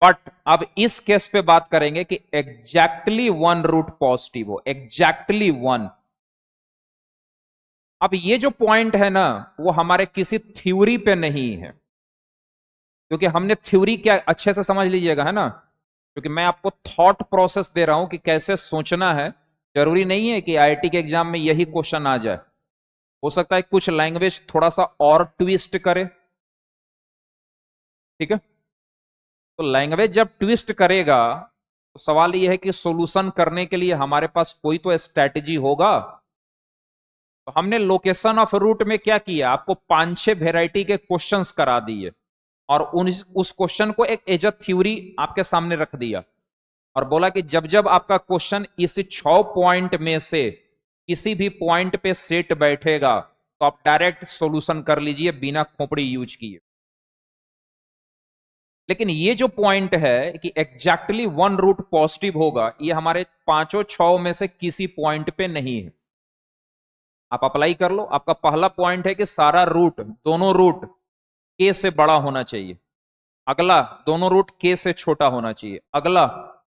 A: But अब इस केस पे बात करेंगे कि एग्जैक्टली वन रूट पॉजिटिव हो, एग्जैक्टली वन। अब ये जो पॉइंट है ना, वो हमारे किसी थ्योरी पे नहीं है, क्योंकि हमने थ्योरी क्या अच्छे से समझ लीजिएगा, है ना, क्योंकि मैं आपको थॉट प्रोसेस दे रहा हूं कि कैसे सोचना है। जरूरी नहीं है कि आईआईटी के एग्जाम में यही क्वेश्चन आ जाए, हो सकता है कुछ लैंग्वेज थोड़ा सा और ट्विस्ट करे। ठीक है, तो लैंग्वेज जब ट्विस्ट करेगा तो सवाल यह है कि सॉल्यूशन करने के लिए हमारे पास कोई तो स्ट्रैटेजी होगा। तो हमने लोकेशन ऑफ रूट में क्या किया, आपको 5-6 वेराइटी के क्वेश्चंस करा दिए और उस क्वेश्चन को एक एज अ थ्योरी आपके सामने रख दिया और बोला कि जब जब आपका क्वेश्चन इस 6 पॉइंट में से किसी भी पॉइंट पे सेट बैठेगा तो आप डायरेक्ट सॉल्यूशन कर लीजिए बिना खोपड़ी यूज किए। लेकिन ये जो पॉइंट है कि एग्जैक्टली वन रूट पॉजिटिव होगा, ये हमारे 5-6 में से किसी पॉइंट पे नहीं है। आप अप्लाई कर लो। आपका पहला पॉइंट है कि सारा रूट, दोनों रूट के से बड़ा होना चाहिए। अगला, दोनों रूट के से छोटा होना चाहिए। अगला,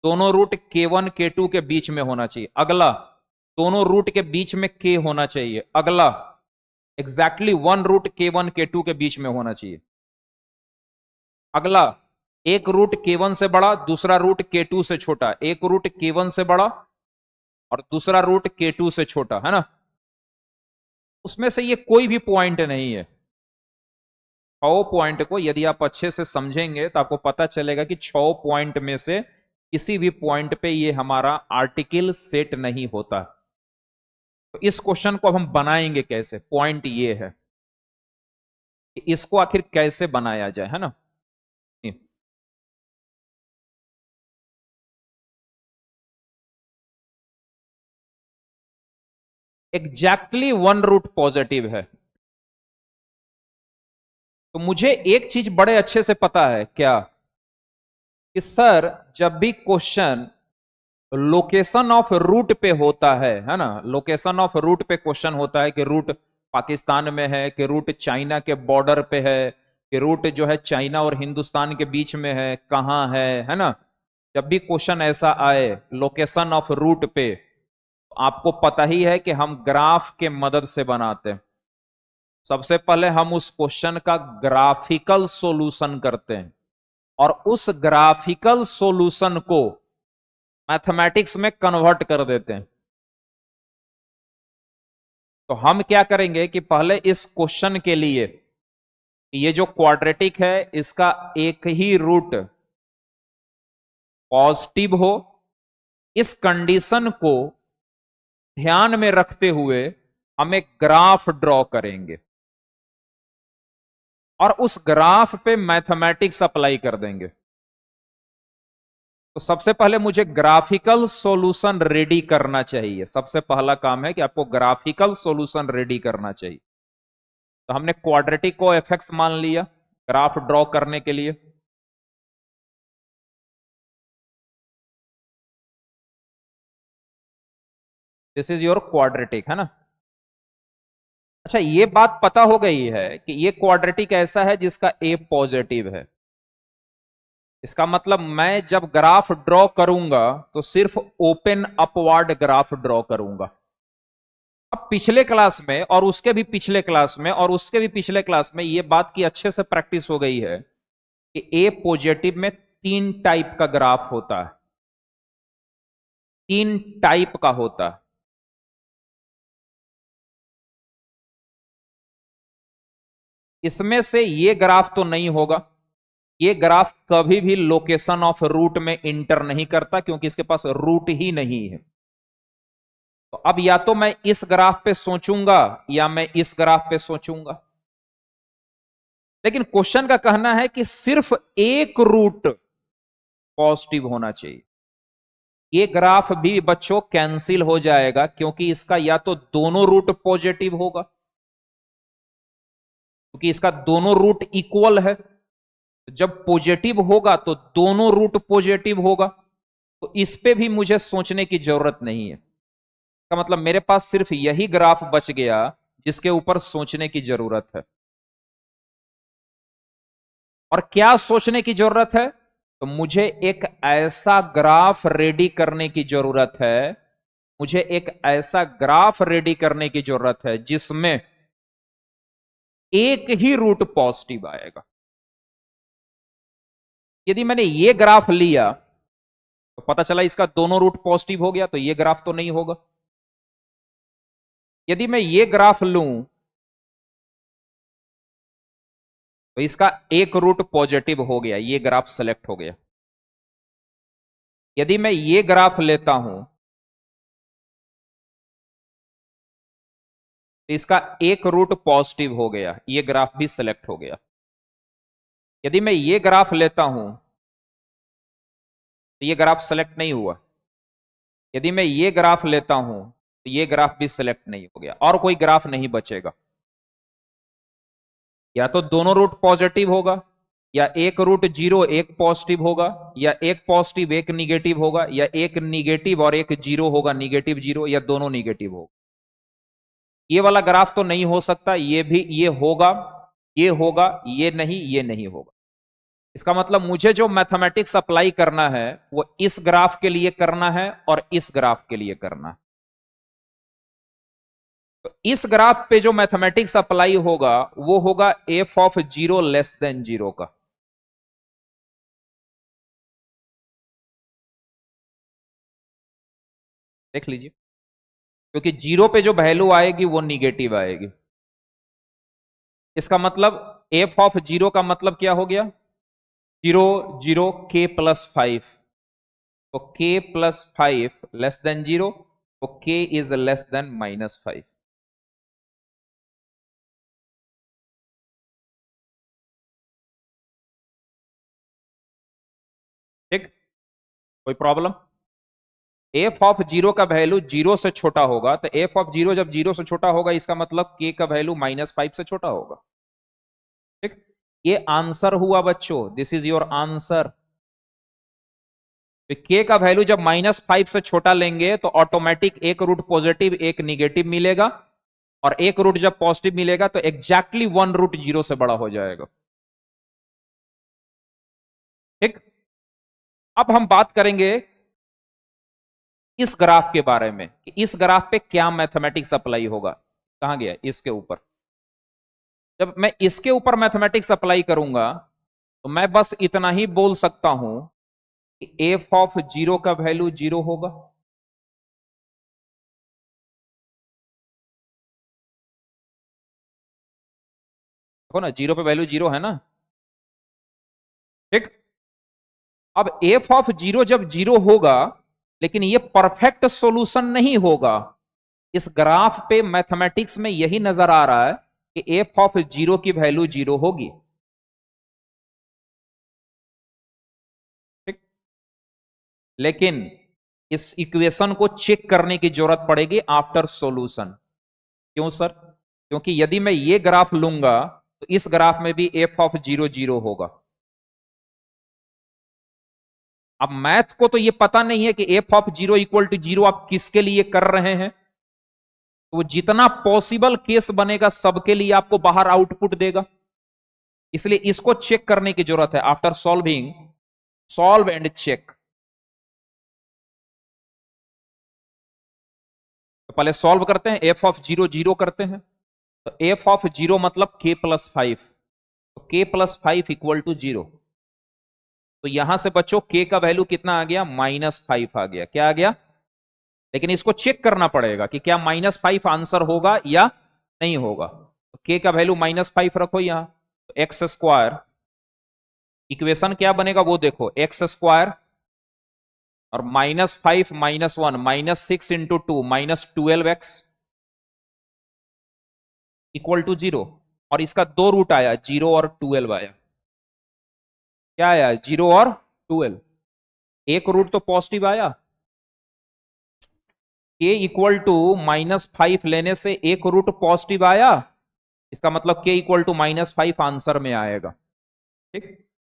A: दोनों रूट K1 K2 के बीच में होना चाहिए। अगला, दोनों रूट के बीच में K होना चाहिए। अगला, exactly one root K1 K2 के बीच में होना चाहिए। अगला, एक रूट K1 से बड़ा, दूसरा रूट K2 से छोटा। एक रूट K1 से बड़ा और दूसरा रूट K2 से छोटा, है ना। उसमें से ये कोई भी पॉइंट नहीं है। 6 पॉइंट को यदि आप अच्छे से समझेंगे तो आपको पता चलेगा कि 6 पॉइंट में से किसी भी पॉइंट पे ये हमारा आर्टिकल सेट नहीं होता। तो इस क्वेश्चन को अब हम बनाएंगे कैसे, पॉइंट ये है कि इसको आखिर कैसे बनाया जाए, है ना। एग्जैक्टली वन रूट पॉजिटिव है, तो मुझे एक चीज बड़े अच्छे से पता है क्या, कि सर जब भी क्वेश्चन लोकेशन ऑफ रूट पे होता है ना, लोकेशन ऑफ रूट पे क्वेश्चन होता है कि रूट पाकिस्तान में है, कि रूट चाइना के बॉर्डर पे है, कि रूट जो है चाइना और हिंदुस्तान के बीच में है, कहाँ है ना। जब भी क्वेश्चन ऐसा आए लोकेशन ऑफ रूट पे, तो आपको पता ही है कि हम ग्राफ के मदद से बनाते हैं। सबसे पहले हम उस क्वेश्चन का ग्राफिकल सॉल्यूशन करते हैं और उस ग्राफिकल सॉल्यूशन को मैथमेटिक्स में कन्वर्ट कर देते हैं। तो हम क्या करेंगे कि पहले इस क्वेश्चन के लिए ये जो क्वाड्रेटिक है इसका एक ही रूट पॉजिटिव हो, इस कंडीशन को ध्यान में रखते हुए हम एक ग्राफ ड्रॉ करेंगे और उस ग्राफ पे मैथमेटिक्स अप्लाई कर देंगे। तो सबसे पहले मुझे ग्राफिकल सॉल्यूशन रेडी करना चाहिए। सबसे पहला काम है कि आपको ग्राफिकल सॉल्यूशन रेडी करना चाहिए। तो हमने क्वाड्रेटिक को एफ मान लिया ग्राफ ड्रॉ करने के लिए। दिस इज योर क्वाड्रेटिक, है ना। अच्छा, ये बात पता हो गई है कि ये क्वाड्रेटिक ऐसा है जिसका ए पॉजिटिव है। इसका मतलब मैं जब ग्राफ ड्रॉ करूंगा तो सिर्फ ओपन अपवर्ड ग्राफ ड्रॉ करूंगा। अब पिछले क्लास में और उसके भी पिछले क्लास में और उसके भी पिछले क्लास में ये बात की अच्छे से प्रैक्टिस हो गई है कि ए पॉजिटिव में 3 टाइप का ग्राफ होता है। 3 टाइप का होता है। इसमें से ये ग्राफ तो नहीं होगा। ये ग्राफ कभी भी लोकेशन ऑफ रूट में इंटर नहीं करता क्योंकि इसके पास रूट ही नहीं है। तो अब या तो मैं इस ग्राफ पे सोचूंगा या मैं इस ग्राफ पे सोचूंगा। लेकिन क्वेश्चन का कहना है कि सिर्फ एक रूट पॉजिटिव होना चाहिए। ये ग्राफ भी बच्चों कैंसिल हो जाएगा क्योंकि इसका या तो दोनों रूट पॉजिटिव होगा, क्योंकि इसका दोनों रूट इक्वल है। जब पॉजिटिव होगा तो दोनों रूट पॉजिटिव होगा, तो इस पे भी मुझे सोचने की जरूरत नहीं है। इसका मतलब मेरे पास सिर्फ यही ग्राफ बच गया जिसके ऊपर सोचने की जरूरत है। और क्या सोचने की जरूरत है? तो मुझे एक ऐसा ग्राफ रेडी करने की जरूरत है, मुझे एक ऐसा ग्राफ रेडी करने की जरूरत है जिसमें एक ही रूट पॉजिटिव आएगा। यदि मैंने ये ग्राफ लिया तो पता चला इसका दोनों रूट पॉजिटिव हो गया, तो ये ग्राफ तो नहीं होगा। यदि मैं ये ग्राफ लूं तो इसका एक रूट पॉजिटिव हो गया, ये ग्राफ सेलेक्ट हो गया। यदि मैं ये ग्राफ लेता हूं तो इसका एक रूट पॉजिटिव हो गया, ये ग्राफ भी सिलेक्ट हो गया। यदि मैं ये ग्राफ लेता हूं तो ये ग्राफ सेलेक्ट नहीं हुआ। यदि मैं ये ग्राफ लेता हूं तो ये ग्राफ भी सिलेक्ट नहीं हो गया, और कोई ग्राफ नहीं बचेगा। या तो दोनों रूट पॉजिटिव होगा, या एक रूट जीरो एक पॉजिटिव होगा, या एक पॉजिटिव एक निगेटिव होगा, या एक निगेटिव और एक जीरो होगा, निगेटिव जीरो, या दोनों निगेटिव होगा। ये वाला ग्राफ तो नहीं हो सकता, ये भी, ये होगा, ये होगा, ये नहीं, ये नहीं होगा। इसका मतलब मुझे जो मैथमेटिक्स अप्लाई करना है वो इस ग्राफ के लिए करना है और इस ग्राफ के लिए करना है। तो इस ग्राफ पे जो मैथमेटिक्स अप्लाई होगा वो होगा F of zero less than zero का। देख लीजिए, क्योंकि जीरो पे जो वैल्यू आएगी वो निगेटिव आएगी। इसका मतलब एफ ऑफ जीरो का मतलब क्या हो गया? जीरो जीरो के प्लस फाइव। तो k plus five less than zero, तो के is less then minus five. ठीक, कोई प्रॉब्लम? एफ ऑफ जीरो का वैल्यू जीरो से छोटा होगा, तो एफ ऑफ जीरो जब जीरो से छोटा होगा इसका मतलब के का वैल्यू माइनस फाइव से छोटा होगा। ठीक, ये आंसर हुआ बच्चों, दिस इज योर आंसर। के का वैल्यू जब माइनस फाइव से छोटा लेंगे तो ऑटोमेटिक एक रूट पॉजिटिव एक निगेटिव मिलेगा, और एक रूट जब पॉजिटिव मिलेगा तो एग्जैक्टली वन रूट जीरो से बड़ा हो जाएगा। ठीक, अब हम बात करेंगे इस ग्राफ के बारे में कि इस ग्राफ पे क्या मैथमेटिक्स अप्लाई होगा। कहां गया? इसके ऊपर। जब मैं इसके ऊपर मैथमेटिक्स अप्लाई करूंगा तो मैं बस इतना ही बोल सकता हूं कि एफ ऑफ जीरो का वैल्यू जीरो होगा। देखो ना, जीरो पे वैल्यू जीरो है ना। ठीक, अब एफ ऑफ जीरो जब जीरो होगा, लेकिन ये परफेक्ट सॉल्यूशन नहीं होगा। इस ग्राफ पे मैथमेटिक्स में यही नजर आ रहा है कि एफ ऑफ जीरो की वैल्यू जीरो होगी। ठीक, लेकिन इस इक्वेशन को चेक करने की जरूरत पड़ेगी आफ्टर सॉल्यूशन। क्यों सर? क्योंकि यदि मैं ये ग्राफ लूंगा तो इस ग्राफ में भी एफ ऑफ जीरो जीरो होगा। अब मैथ को तो ये पता नहीं है कि f of zero equal to zero आप किसके लिए कर रहे हैं, तो वो जितना पॉसिबल केस बनेगा सबके लिए आपको बाहर आउटपुट देगा। इसलिए इसको चेक करने की जरूरत है after solving, solve and check. तो पहले सॉल्व करते हैं, एफ ऑफ जीरो जीरो करते हैं। तो एफ ऑफ जीरो मतलब के प्लस फाइव, तो k plus five equal to zero. तो यहां से बच्चों के का वैल्यू कितना आ गया? माइनस फाइव आ गया। क्या आ गया? लेकिन इसको चेक करना पड़ेगा कि क्या माइनस फाइव आंसर होगा या नहीं होगा। तो के का वैल्यू माइनस फाइव रखो यहां, तो एक्स स्क्वायर, इक्वेशन क्या बनेगा वो देखो, एक्स स्क्वायर और minus five minus one minus six into two minus twelve x equal to zero. और इसका दो रूट आया, जीरो और ट्वेल्व आया। क्या आया? जीरो और ट्वेल्व। एक रूट तो पॉजिटिव आया। के इक्वल टू माइनस फाइव लेने से एक रूट पॉजिटिव आया, इसका मतलब k इक्वल टू -5 आंसर में आएगा। ठीक,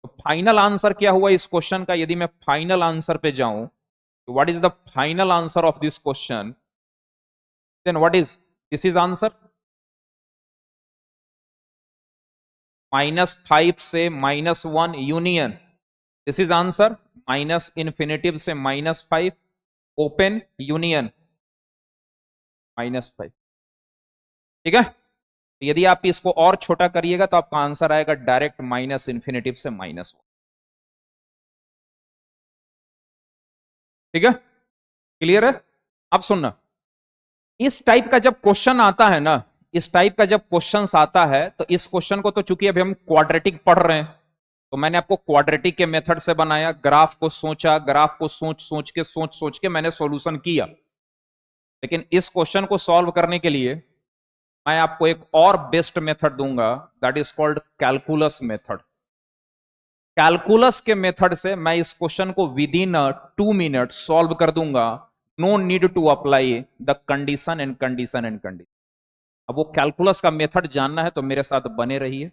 A: तो फाइनल आंसर क्या हुआ इस क्वेश्चन का? यदि मैं फाइनल आंसर पे जाऊं तो what is the final answer of this question? Then what is this is answer -5 से -1 union, this is answer. Minus infinitive से -5 ओपन यूनियन -5। ठीक है, तो यदि आप इसको और छोटा करिएगा तो आपका आंसर आएगा डायरेक्ट माइनस इन्फिनेटिव से -1। ठीक है, क्लियर है? अब सुनना, इस टाइप का जब क्वेश्चन आता है ना, इस टाइप का जब क्वेश्चन आता है तो इस क्वेश्चन को तो चूंकि अभी हम क्वाड्रेटिक पढ़ रहे हैं तो मैंने आपको क्वाड्रेटिक के मेथड से बनाया, ग्राफ को सोचा, ग्राफ को सोच सोच के मैंने सॉल्यूशन किया। लेकिन इस क्वेश्चन को सॉल्व करने के लिए मैं आपको एक और बेस्ट मेथड दूंगा, that is called calculus method. Calculus के मेथड से मैं इस क्वेश्चन को विद इन 2 मिनट सॉल्व कर दूंगा। No need to apply the condition and condition and condition. अब वो कैलकुलस का मेथड जानना है तो मेरे साथ बने रहिए।